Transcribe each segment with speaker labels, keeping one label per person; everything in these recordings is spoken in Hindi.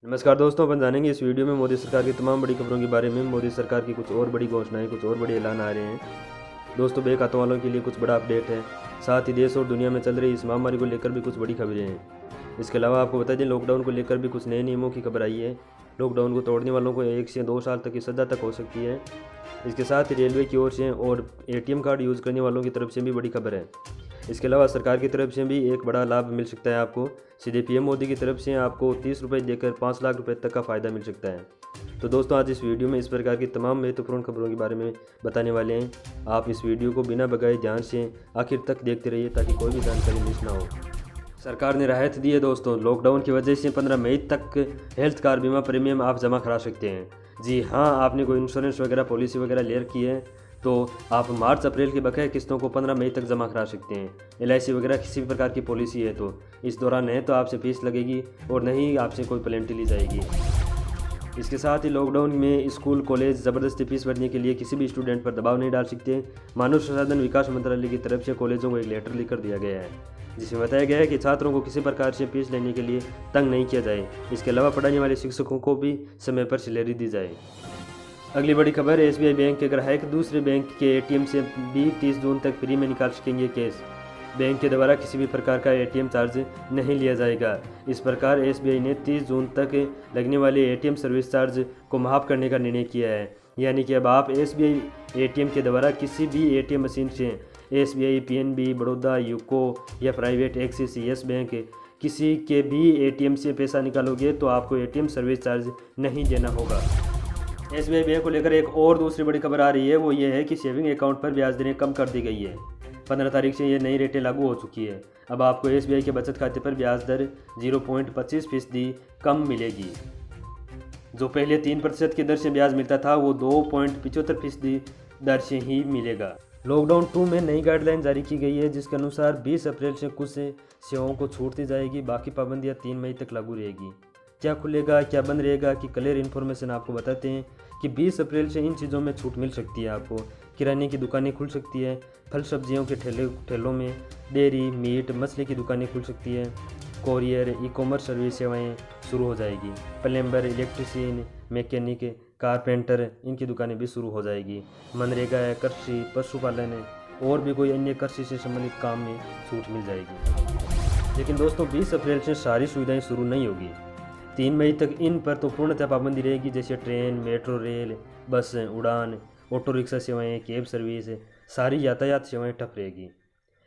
Speaker 1: नमस्कार दोस्तों, अपन जानेंगे इस वीडियो में मोदी सरकार की तमाम बड़ी खबरों के बारे में। मोदी सरकार की कुछ और बड़ी घोषणाएं, कुछ और बड़े ऐलान आ रहे हैं। दोस्तों, बेखातों वालों के लिए कुछ बड़ा अपडेट है। साथ ही देश और दुनिया में चल रही इस महामारी को लेकर भी कुछ बड़ी खबरें हैं। इसके अलावा आपको बता दें, लॉकडाउन को लेकर भी कुछ नए नियमों की खबर आई है। लॉकडाउन को तोड़ने वालों को 1 से 2 साल तक की सज़ा तक हो सकती है। इसके साथ ही रेलवे की ओर से और ATM कार्ड यूज़ करने वालों की तरफ से भी बड़ी खबर है। इसके अलावा सरकार की तरफ से भी एक बड़ा लाभ मिल सकता है आपको। सीधे PM मोदी की तरफ से आपको 30 रुपये देकर 5 लाख रुपए तक का फ़ायदा मिल सकता है। तो दोस्तों, आज इस वीडियो में इस प्रकार की तमाम महत्वपूर्ण खबरों के बारे में बताने वाले हैं। आप इस वीडियो को बिना बगाए ध्यान से आखिर तक देखते रहिए ताकि कोई भी जानकारी मिस ना हो। सरकार ने राहत दी है दोस्तों। लॉकडाउन की वजह से 15 मई तक हेल्थ कार्ड बीमा प्रीमियम आप जमा करा सकते हैं। जी हाँ, आपने कोई इंश्योरेंस वगैरह पॉलिसी वगैरह ले रखी है तो आप मार्च अप्रैल की बकाया किस्तों को 15 मई तक जमा करा सकते हैं। LIC वगैरह किसी भी प्रकार की पॉलिसी है तो इस दौरान है तो आपसे फीस लगेगी और नहीं आपसे कोई पेनल्टी ली जाएगी। इसके साथ ही लॉकडाउन में स्कूल कॉलेज ज़बरदस्ती फीस भरने के लिए किसी भी स्टूडेंट पर दबाव नहीं डाल सकते। मानव संसाधन विकास मंत्रालय की तरफ से कॉलेजों को एक लेटर लिखकर दिया गया है जिसमें बताया गया है कि छात्रों को किसी प्रकार से फीस लेने के लिए तंग नहीं किया जाए। इसके अलावा पढ़ाने वाले शिक्षकों को भी समय पर सैलरी दी जाए। अगली बड़ी खबर है, SBI बैंक के ग्राहक दूसरे बैंक के ATM से भी 30 जून तक फ्री में निकाल सकेंगे कैश। बैंक के द्वारा किसी भी प्रकार का ATM चार्ज नहीं लिया जाएगा। इस प्रकार SBI ने 30 जून तक लगने वाले ATM सर्विस चार्ज को माफ़ करने का निर्णय किया है। यानी कि अब आप SBI ATM के द्वारा किसी भी ATM मशीन से SBI, PNB, बड़ौदा, यूको या प्राइवेट एक्सिस, येस बैंक किसी के भी ATM से पैसा निकालोगे तो आपको ATM सर्विस चार्ज नहीं देना होगा। SBI बैंक को लेकर एक और दूसरी बड़ी खबर आ रही है, वो ये है कि सेविंग अकाउंट पर ब्याज दरें कम कर दी गई है। 15 तारीख से ये नई रेटें लागू हो चुकी है। अब आपको SBI के बचत खाते पर ब्याज दर 0.25% कम मिलेगी। जो पहले 3% की दर से ब्याज मिलता था वो 2.75% दर से ही मिलेगा। लॉकडाउन 2 में नई गाइडलाइन जारी की गई है जिसके अनुसार 20 अप्रैल से कुछ सेवाओं को छूट दी जाएगी। बाकी पाबंदियाँ 3 मई तक लागू रहेगी। क्या खुलेगा क्या बंद रहेगा कि क्लियर इन्फॉर्मेशन आपको बताते हैं कि 20 अप्रैल से इन चीज़ों में छूट मिल सकती है। आपको किराने की दुकानें खुल सकती है, फल सब्जियों के ठेलों में, डेयरी, मीट, मछली की दुकानें खुल सकती है, कोरियर, ई-कॉमर्स सर्विस सेवाएं शुरू हो जाएगी, प्लम्बर, इलेक्ट्रीशियन, मैकेनिक, कारपेंटर इनकी दुकानें भी शुरू हो जाएगी। मनरेगा है, कृषि, पशुपालन है और भी कोई अन्य कृषि से संबंधित काम में छूट मिल जाएगी। लेकिन दोस्तों, 20 अप्रैल से सारी सुविधाएँ शुरू नहीं होगी। 3 मई तक इन पर तो पूर्णतः पाबंदी रहेगी, जैसे ट्रेन, मेट्रो रेल, बस, उड़ान, ऑटो रिक्शा सेवाएं, कैब सर्विस, सारी यातायात सेवाएं ठप रहेगी।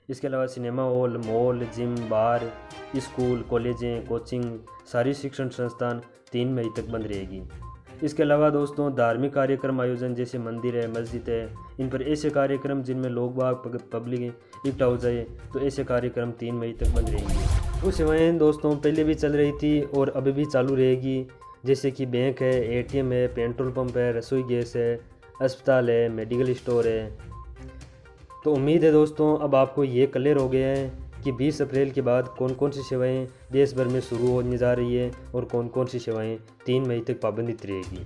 Speaker 1: इसके अलावा सिनेमा हॉल, मॉल, जिम, बार, स्कूल, कॉलेजें, कोचिंग, सारी शिक्षण संस्थान 3 मई तक बंद रहेगी। इसके अलावा दोस्तों, धार्मिक कार्यक्रम आयोजन जैसे मंदिर है, मस्जिद है, इन पर ऐसे कार्यक्रम जिनमें लोग बाग पब्लिक इकट्ठा हो जाए तो ऐसे कार्यक्रम 3 मई तक बंद रहेंगे। वो सेवाएं दोस्तों पहले भी चल रही थी और अभी भी चालू रहेगी, जैसे कि बैंक है, ATM है, पेट्रोल पंप है, रसोई गैस है, अस्पताल है, मेडिकल स्टोर है। तो उम्मीद है दोस्तों अब आपको ये क्लियर हो गया है कि 20 अप्रैल के बाद कौन कौन सी सेवाएं देश भर में शुरू होने जा रही है और कौन कौन सी सेवाएं 3 मई तक पाबंदित रहेगी।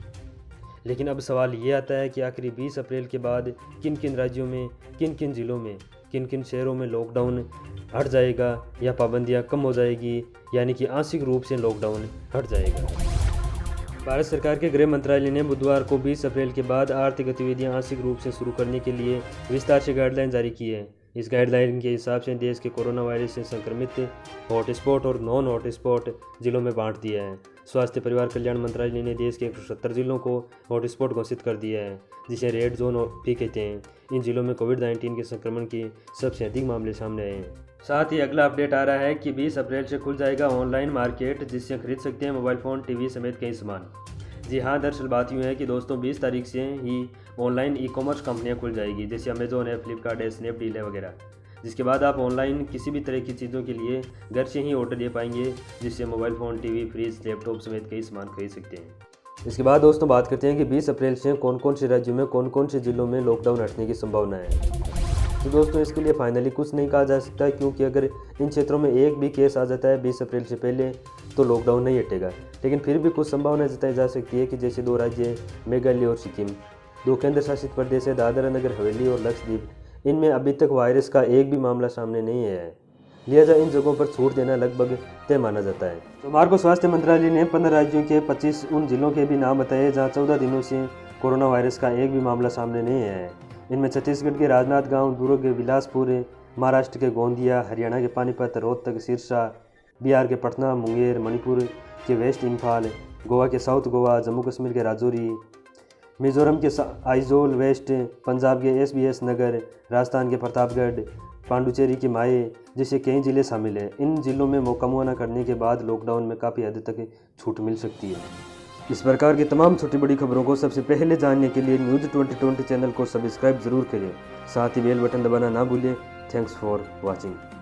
Speaker 1: लेकिन अब सवाल ये आता है कि आखिर 20 अप्रैल के बाद किन किन राज्यों में, किन किन ज़िलों में, किन किन शहरों में लॉकडाउन हट जाएगा या पाबंदियां कम हो जाएगी, यानी कि आंशिक रूप से लॉकडाउन हट जाएगा। भारत सरकार के गृह मंत्रालय ने बुधवार को 20 अप्रैल के बाद आर्थिक गतिविधियां आंशिक रूप से शुरू करने के लिए विस्तार से गाइडलाइन जारी की है। इस गाइडलाइन के हिसाब से देश के कोरोना वायरस से संक्रमित हॉटस्पॉट और नॉन हॉटस्पॉट जिलों में बांट दिया है। स्वास्थ्य परिवार कल्याण मंत्रालय ने देश के 170 जिलों को हॉटस्पॉट घोषित कर दिया है, जिसे रेड जोन भी कहते हैं। इन जिलों में कोविड-19 के संक्रमण के सबसे अधिक मामले सामने आए हैं। साथ ही अगला अपडेट आ रहा है कि 20 अप्रैल से खुल जाएगा ऑनलाइन मार्केट, जिससे खरीद सकते हैं मोबाइल फ़ोन, टीवी समेत कई सामान। जी हाँ, दरअसल बात यूँ है कि दोस्तों 20 तारीख से ही ऑनलाइन ई-कॉमर्स कंपनियाँ खुल जाएगी, जैसे अमेज़ॉन है, फ्लिपकार्ट है, स्नैपडील है वगैरह, जिसके बाद आप ऑनलाइन किसी भी तरह की चीज़ों के लिए घर से ही ऑर्डर दे पाएंगे, जिससे mobile phone, TV, fridge, laptop समेत कई सामान खरीद सकते हैं। इसके बाद दोस्तों बात करते हैं कि 20 अप्रैल से कौन कौन से राज्यों में, कौन कौन से ज़िलों में लॉकडाउन हटने की संभावना है। तो दोस्तों इसके लिए फाइनली कुछ नहीं कहा जा सकता, क्योंकि अगर इन क्षेत्रों में एक भी केस आ जाता है 20 अप्रैल से पहले तो लॉकडाउन नहीं हटेगा। लेकिन फिर भी कुछ संभावना जताई जा सकती है कि जैसे 2 राज्य मेघालय और सिक्किम, 2 केंद्र शासित प्रदेश है दादरा नगर हवेली और लक्षद्वीप, इनमें अभी तक वायरस का एक भी मामला सामने नहीं आया है। लिहाजा इन जगहों पर छूट देना लगभग तय माना जाता है। सोमवार को स्वास्थ्य मंत्रालय ने 15 राज्यों के 25 उन जिलों के भी नाम बताए जहां 14 दिनों से कोरोना वायरस का एक भी मामला सामने नहीं आया है। इनमें छत्तीसगढ़ के राजनांदगांव, दुर्ग के बिलासपुर, महाराष्ट्र के गोंदिया, हरियाणा के पानीपत, रोहतक, सिरसा, बिहार के पटना, मुंगेर, मणिपुर के वेस्ट इम्फाल, गोवा के साउथ गोवा, जम्मू कश्मीर के राजौरी, मिजोरम के आइजोल वेस्ट, पंजाब के SBS नगर, राजस्थान के प्रतापगढ़, पांडुचेरी के माए जैसे कई ज़िले शामिल हैं। इन ज़िलों में मुकम्मल करने के बाद लॉकडाउन में काफ़ी हद तक छूट मिल सकती है। इस प्रकार की तमाम छोटी बड़ी खबरों को सबसे पहले जानने के लिए न्यूज़ 2020 चैनल को सब्सक्राइब ज़रूर करें, साथ ही बेल बटन दबाना ना भूलें। Thanks for watching.